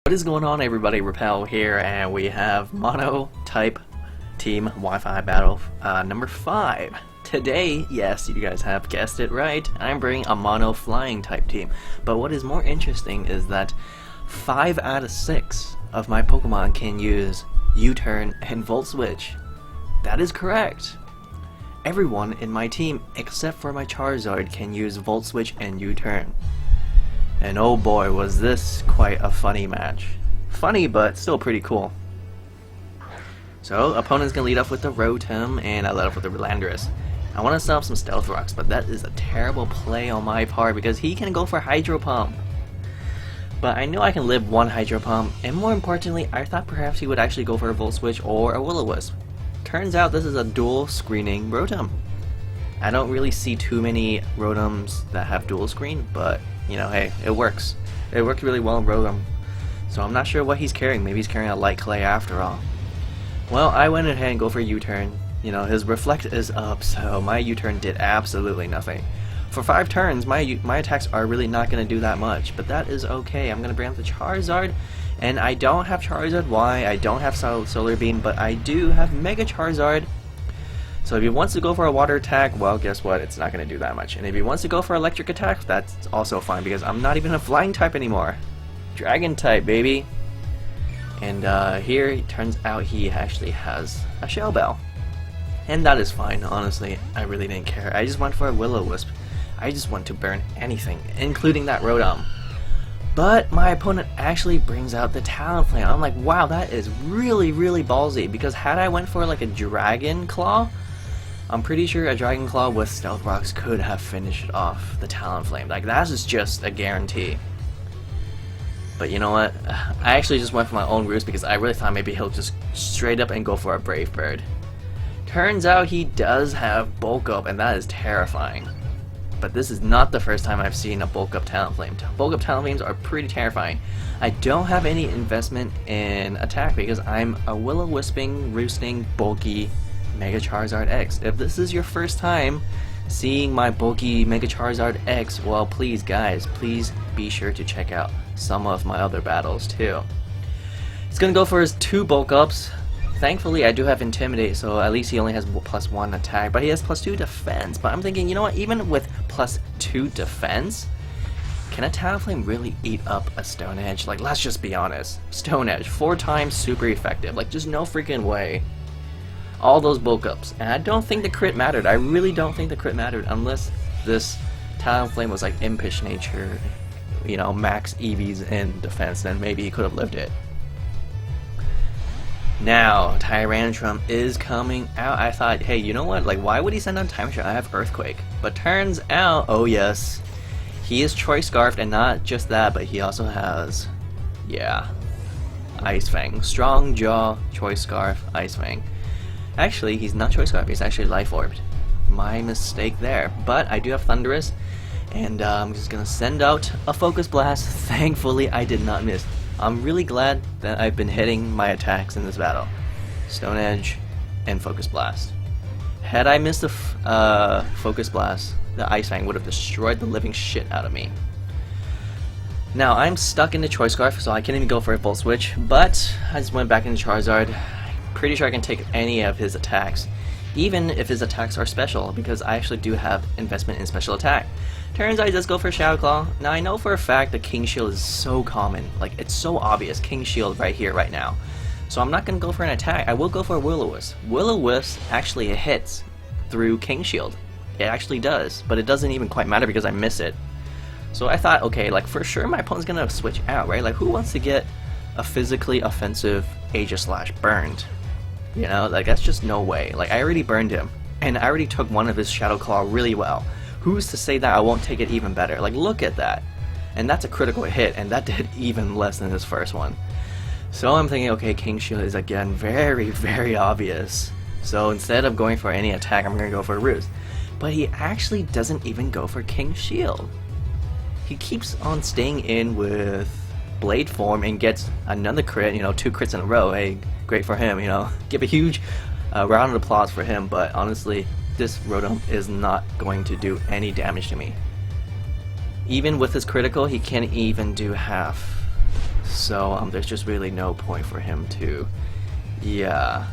What is going on, everybody? Repel here, and we have Mono Type Team Wi-Fi Battle number 5. Today, yes, you guys have guessed it right, I'm bringing a Mono Flying type team. But what is more interesting is that 5 out of 6 of my Pokemon can use U-Turn and Volt Switch. That is correct. Everyone in my team, except for my Charizard, can use Volt Switch and U-Turn. And oh boy, was this quite a funny match. Funny, but still pretty cool. So, opponent's gonna lead off with the Rotom, and I let off with the Landorus. I want to set up some Stealth Rocks, but that is a terrible play on my part because he can go for Hydro Pump. But I know I can live one Hydro Pump, and more importantly, I thought perhaps he would actually go for a Volt Switch or a Will-O-Wisp. Turns out this is a dual screening Rotom. I don't really see too many Rotoms that have dual screen, but you know, hey, it works. It worked really well in Rotom. So I'm not sure what he's carrying. Maybe he's carrying a light clay after all. Well, I went ahead and go for U-Turn. You know, his Reflect is up, so my U-Turn did absolutely nothing. For 5 turns, my attacks are really not going to do that much, but that is okay. I'm going to bring up the Charizard, and I don't have Charizard Y, I don't have Solar Beam, but I do have Mega Charizard. So if he wants to go for a water attack, well, guess what? It's not going to do that much. And if he wants to go for electric attack, that's also fine because I'm not even a flying type anymore. Dragon type, baby. And here it turns out he actually has a Shell Bell. And that is fine, honestly. I really didn't care. I just went for a Will-O-Wisp. I just want to burn anything, including that Rotom. But my opponent actually brings out the Talonflame. I'm like, wow, that is really, really ballsy. Because had I went for like a Dragon Claw, I'm pretty sure a Dragon Claw with Stealth Rocks could have finished off the Talonflame. Like, that is just a guarantee. But you know what? I actually just went for my own ruse because I really thought maybe he'll just straight up and go for a Brave Bird. Turns out he does have Bulk Up, and that is terrifying. But this is not the first time I've seen a Bulk Up Talonflame. Bulk Up Talonflames are pretty terrifying. I don't have any investment in attack because I'm a Will-O-Wisping, Roosting, bulky Mega Charizard X. If this is your first time seeing my bulky Mega Charizard X, well, please guys, please be sure to check out some of my other battles too. He's gonna go for his 2 bulk ups. Thankfully I do have Intimidate, so at least he only has +1 attack, but he has +2 defense. But I'm thinking, you know what, even with +2 defense, can a Talonflame really eat up a Stone Edge? Like, let's just be honest. Stone Edge, 4 times super effective. Like, just no freaking way. All those bulk ups, and I don't think the crit mattered. I really don't think the crit mattered unless this Talonflame was like Impish Nature, you know, max EVs in defense, then maybe he could have lived it. Now, Tyrantrum is coming out. I thought, hey, you know what, like, why would he send on Tyrantrum? I have Earthquake. But turns out, oh yes, he is Choice Scarfed, and not just that, but he also has, yeah, Ice Fang. Strong Jaw, Choice Scarf, Ice Fang. Actually, he's not Choice Scarf, he's actually Life Orbed. My mistake there. But I do have Thundurus, and I'm just gonna send out a Focus Blast. Thankfully, I did not miss. I'm really glad that I've been hitting my attacks in this battle. Stone Edge and Focus Blast. Had I missed the Focus Blast, the Ice Fang would have destroyed the living shit out of me. Now, I'm stuck in the Choice Scarf, so I can't even go for a Volt Switch, but I just went back into Charizard. Pretty sure I can take any of his attacks, even if his attacks are special, because I actually do have investment in special attack. Turns out he does go for Shadow Claw. Now I know for a fact that King Shield is so common, like it's so obvious, King Shield right here, right now. So I'm not going to go for an attack, I will go for a Will-O-Wisp. Will-O-Wisp actually hits through King Shield. It actually does, but it doesn't even quite matter because I miss it. So I thought, okay, like for sure my opponent's going to switch out, right? Like who wants to get a physically offensive Aegislash burned? You know, like that's just no way. Like I already burned him, and I already took one of his Shadow Claw really well. Who's to say that I won't take it even better? Like look at that. And that's a critical hit, and that did even less than his first one. So I'm thinking, okay, King Shield is again very, very obvious. So instead of going for any attack, I'm going to go for a Ruse. But he actually doesn't even go for King Shield. He keeps on staying in with Blade Form and gets another crit, you know, 2 crits in a row. Hey, great for him, you know. Give a huge round of applause for him, but honestly, this Rotom is not going to do any damage to me. Even with his critical, he can't even do half. So there's just really no point for him to, yeah.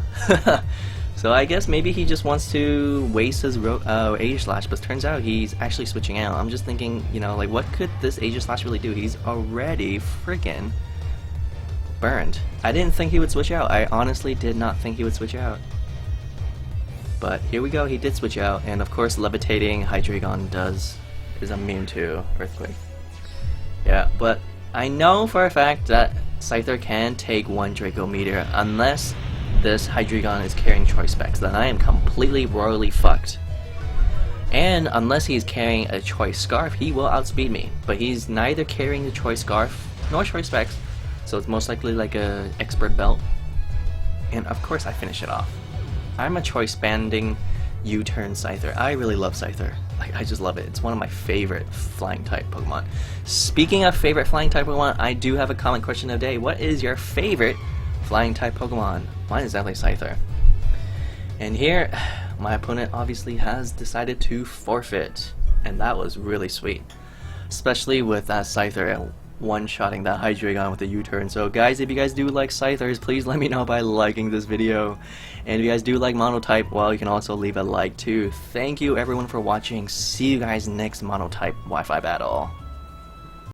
So I guess maybe he just wants to waste his Aegislash, but turns out he's actually switching out. I'm just thinking, you know, like, what could this Aegislash really do? He's already freaking burned. I didn't think he would switch out. I honestly did not think he would switch out. But here we go, he did switch out, and of course Levitating Hydreigon is immune to Earthquake. Yeah, but I know for a fact that Scyther can take one Draco Meteor unless this Hydreigon is carrying Choice Specs, then I am completely royally fucked. And unless he's carrying a Choice Scarf, he will outspeed me. But he's neither carrying the Choice Scarf nor Choice Specs, so it's most likely like a Expert Belt. And of course I finish it off. I'm a Choice Banding U-turn Scyther. I really love Scyther. I just love it. It's one of my favorite flying type Pokemon. Speaking of favorite flying type Pokemon, I do have a comment question of the day. What is your favorite flying type Pokemon? Mine is definitely Scyther. And here, my opponent obviously has decided to forfeit. And that was really sweet. Especially with that Scyther one-shotting that Hydreigon with a U-turn. So guys, if you guys do like Scythers, please let me know by liking this video. And if you guys do like Monotype, well, you can also leave a like too. Thank you everyone for watching. See you guys next Monotype Wi-Fi battle.